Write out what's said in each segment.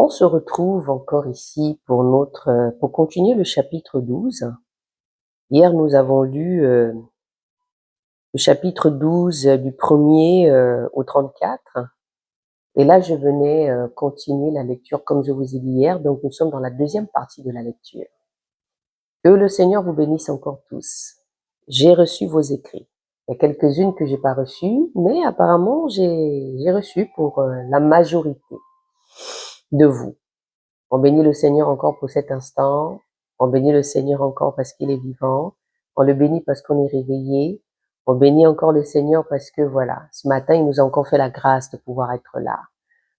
On se retrouve encore ici pour continuer le chapitre 12. Hier, nous avons lu le chapitre 12 du 1er au 34. Et là, je venais continuer la lecture comme je vous ai dit hier. Donc, nous sommes dans la deuxième partie de la lecture. Que le Seigneur vous bénisse encore tous. J'ai reçu vos écrits. Il y a quelques-unes que j'ai pas reçues, mais apparemment, j'ai reçu pour la majorité de vous. On bénit le Seigneur encore pour cet instant. On bénit le Seigneur encore parce qu'il est vivant. On le bénit parce qu'on est réveillé. On bénit encore le Seigneur parce que voilà, ce matin, il nous a encore fait la grâce de pouvoir être là.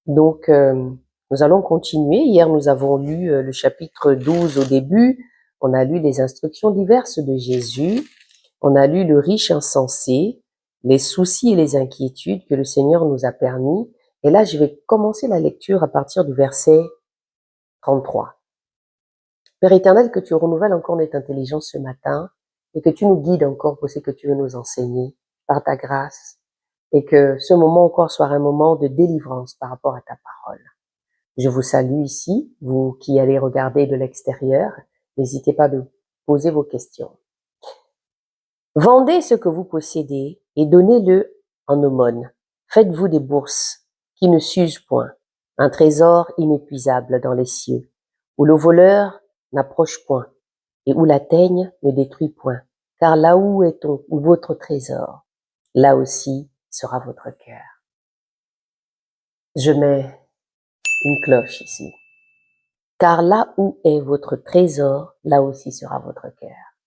Donc, nous allons continuer. Hier, nous avons lu le chapitre 12 au début. On a lu les instructions diverses de Jésus. On a lu le riche insensé, les soucis et les inquiétudes que le Seigneur nous a permis. Et là, je vais commencer la lecture à partir du verset 33. Père éternel, que tu renouvelles encore notre intelligence ce matin et que tu nous guides encore pour ce que tu veux nous enseigner par ta grâce et que ce moment encore soit un moment de délivrance par rapport à ta parole. Je vous salue ici, vous qui allez regarder de l'extérieur. N'hésitez pas de poser vos questions. Vendez ce que vous possédez et donnez-le en aumône. Faites-vous des bourses qui ne s'usent point, un trésor inépuisable dans les cieux, où le voleur n'approche point et où la teigne ne détruit point. Car là où est votre trésor, là aussi sera votre cœur. Je mets une cloche ici. Car là où est votre trésor, là aussi sera votre cœur.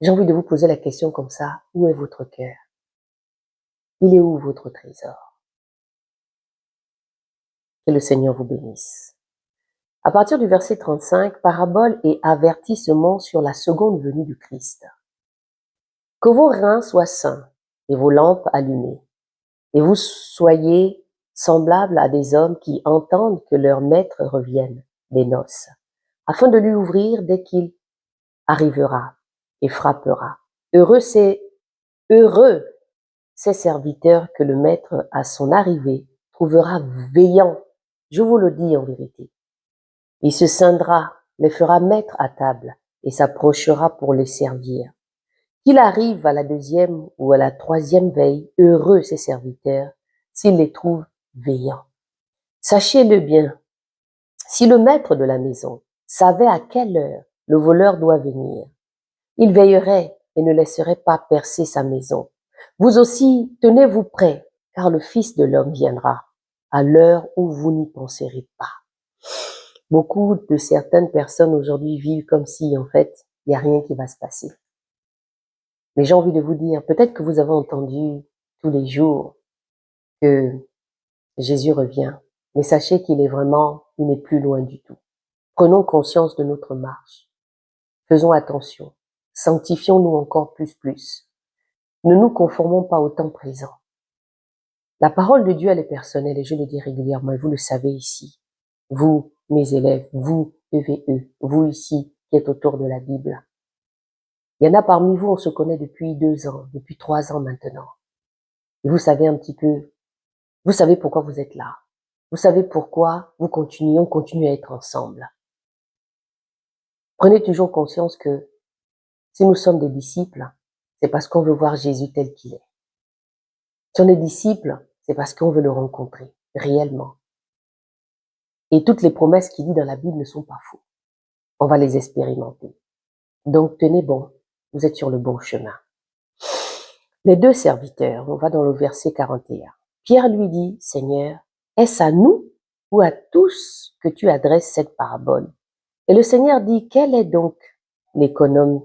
J'ai envie de vous poser la question comme ça. Où est votre cœur? Il est où votre trésor? Que le Seigneur vous bénisse. À partir du verset 35, parabole et avertissement sur la seconde venue du Christ. Que vos reins soient sains et vos lampes allumées, et vous soyez semblables à des hommes qui entendent que leur maître revienne des noces, afin de lui ouvrir dès qu'il arrivera et frappera. Heureux ces serviteurs que le maître à son arrivée trouvera veillant. Je vous le dis en vérité. Il se scindra, les fera mettre à table et s'approchera pour les servir. Qu'il arrive à la deuxième ou à la troisième veille, heureux ces serviteurs s'il les trouve veillants. Sachez-le bien, si le maître de la maison savait à quelle heure le voleur doit venir, il veillerait et ne laisserait pas percer sa maison. Vous aussi, tenez-vous prêts, car le Fils de l'homme viendra à l'heure où vous n'y penserez pas. Beaucoup de certaines personnes aujourd'hui vivent comme si, en fait, il n'y a rien qui va se passer. Mais j'ai envie de vous dire, peut-être que vous avez entendu tous les jours que Jésus revient, mais sachez qu'il n'est plus loin du tout. Prenons conscience de notre marche. Faisons attention. Sanctifions-nous encore plus. Ne nous conformons pas au temps présent. La parole de Dieu, elle est personnelle et je le dis régulièrement et vous le savez ici. Vous, mes élèves, vous, EVE, vous ici qui êtes autour de la Bible. Il y en a parmi vous, on se connaît depuis 2 ans, depuis 3 ans maintenant. Et vous savez un petit peu, vous savez pourquoi vous êtes là. Vous savez pourquoi on continue à être ensemble. Prenez toujours conscience que si nous sommes des disciples, c'est parce qu'on veut voir Jésus tel qu'il est. Si on est disciples, c'est parce qu'on veut le rencontrer réellement. Et toutes les promesses qu'il dit dans la Bible ne sont pas fausses. On va les expérimenter. Donc tenez bon, vous êtes sur le bon chemin. Les 2 serviteurs, on va dans le verset 41. Pierre lui dit, Seigneur, est-ce à nous ou à tous que tu adresses cette parabole? Et le Seigneur dit, quel est donc l'économe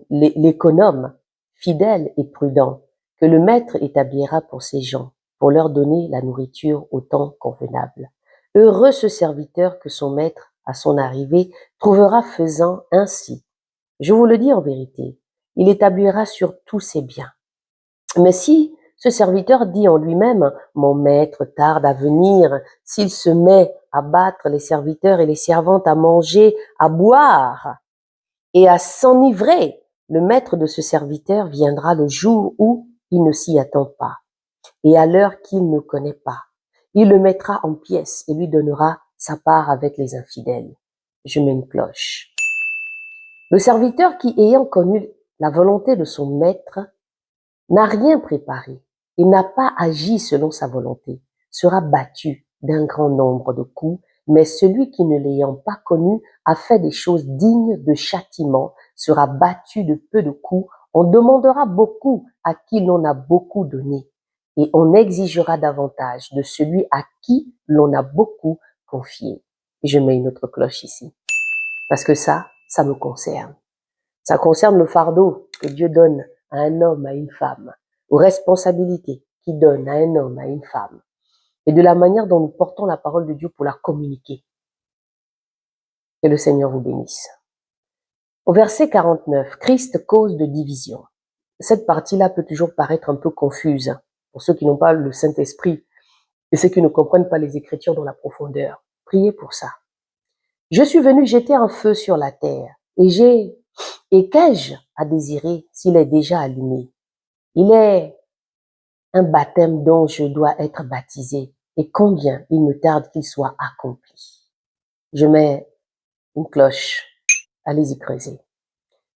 fidèle et prudent que le maître établira pour ses gens, pour leur donner la nourriture au temps convenable? Heureux ce serviteur que son maître, à son arrivée, trouvera faisant ainsi. Je vous le dis en vérité, il établira sur tous ses biens. Mais si ce serviteur dit en lui-même, mon maître tarde à venir, s'il se met à battre les serviteurs et les servantes, à manger, à boire et à s'enivrer, le maître de ce serviteur viendra le jour où il ne s'y attend pas et à l'heure qu'il ne connaît pas. Il le mettra en pièces et lui donnera sa part avec les infidèles. Je mets une cloche. Le serviteur qui, ayant connu la volonté de son maître, n'a rien préparé et n'a pas agi selon sa volonté, sera battu d'un grand nombre de coups, mais celui qui, ne l'ayant pas connu, a fait des choses dignes de châtiment, sera battu de peu de coups. On demandera beaucoup à qui l'on a beaucoup donné, et on exigera davantage de celui à qui l'on a beaucoup confié. Et je mets une autre cloche ici, parce que ça me concerne. Ça concerne le fardeau que Dieu donne à un homme, à une femme, aux responsabilités qu'il donne à un homme, à une femme, et de la manière dont nous portons la parole de Dieu pour la communiquer. Que le Seigneur vous bénisse. Au verset 49, Christ cause de division. Cette partie-là peut toujours paraître un peu confuse pour ceux qui n'ont pas le Saint-Esprit et ceux qui ne comprennent pas les Écritures dans la profondeur. Priez pour ça. Je suis venu jeter un feu sur la terre et qu'ai-je à désirer s'il est déjà allumé? Il est un baptême dont je dois être baptisé et combien il me tarde qu'il soit accompli. Je mets une cloche. Allez-y creuser.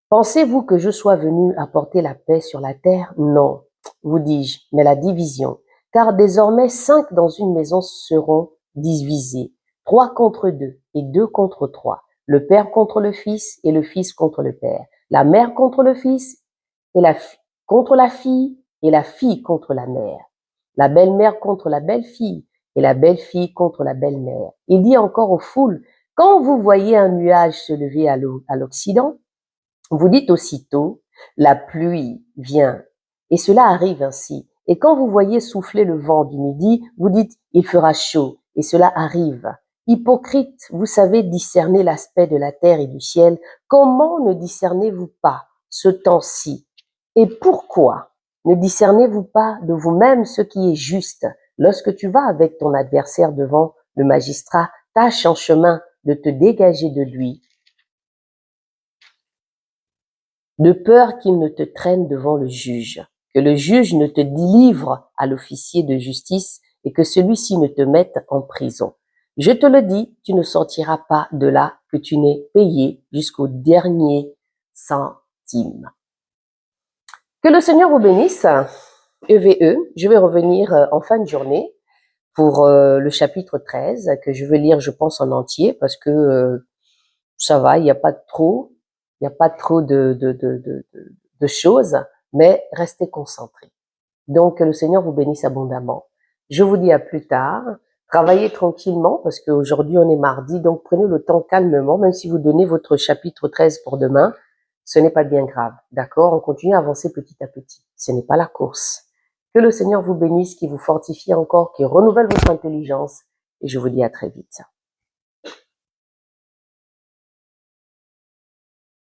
Pensez-vous que je sois venu apporter la paix sur la terre? Non, vous dis-je, mais la division. Car désormais 5 dans une maison seront divisés, 3 contre 2 et 2 contre 3. Le père contre le fils et le fils contre le père. La mère contre le fils et contre la fille et la fille contre la mère. La belle-mère contre la belle-fille et la belle-fille contre la belle-mère. Il dit encore aux foules, quand vous voyez un nuage se lever à l'Occident, vous dites aussitôt, la pluie vient. Et cela arrive ainsi. Et quand vous voyez souffler le vent du midi, vous dites, il fera chaud. Et cela arrive. Hypocrite, vous savez discerner l'aspect de la terre et du ciel. Comment ne discernez-vous pas ce temps-ci? Et pourquoi ne discernez-vous pas de vous-même ce qui est juste? Lorsque tu vas avec ton adversaire devant le magistrat, tâche en chemin de te dégager de lui, de peur qu'il ne te traîne devant le juge, que le juge ne te délivre à l'officier de justice et que celui-ci ne te mette en prison. Je te le dis, tu ne sortiras pas de là que tu n'aies payé jusqu'au dernier centime. Que le Seigneur vous bénisse. EVE, je vais revenir en fin de journée pour le chapitre 13 que je vais lire, je pense, en entier parce que ça va, il n'y a pas trop de choses, mais restez concentrés. Donc, que le Seigneur vous bénisse abondamment. Je vous dis à plus tard. Travaillez tranquillement parce qu'aujourd'hui on est mardi, donc prenez le temps calmement, même si vous donnez votre chapitre 13 pour demain, ce n'est pas bien grave, d'accord? On continue à avancer petit à petit. Ce n'est pas la course. Que le Seigneur vous bénisse, qui vous fortifie encore, qui renouvelle votre intelligence, et je vous dis à très vite.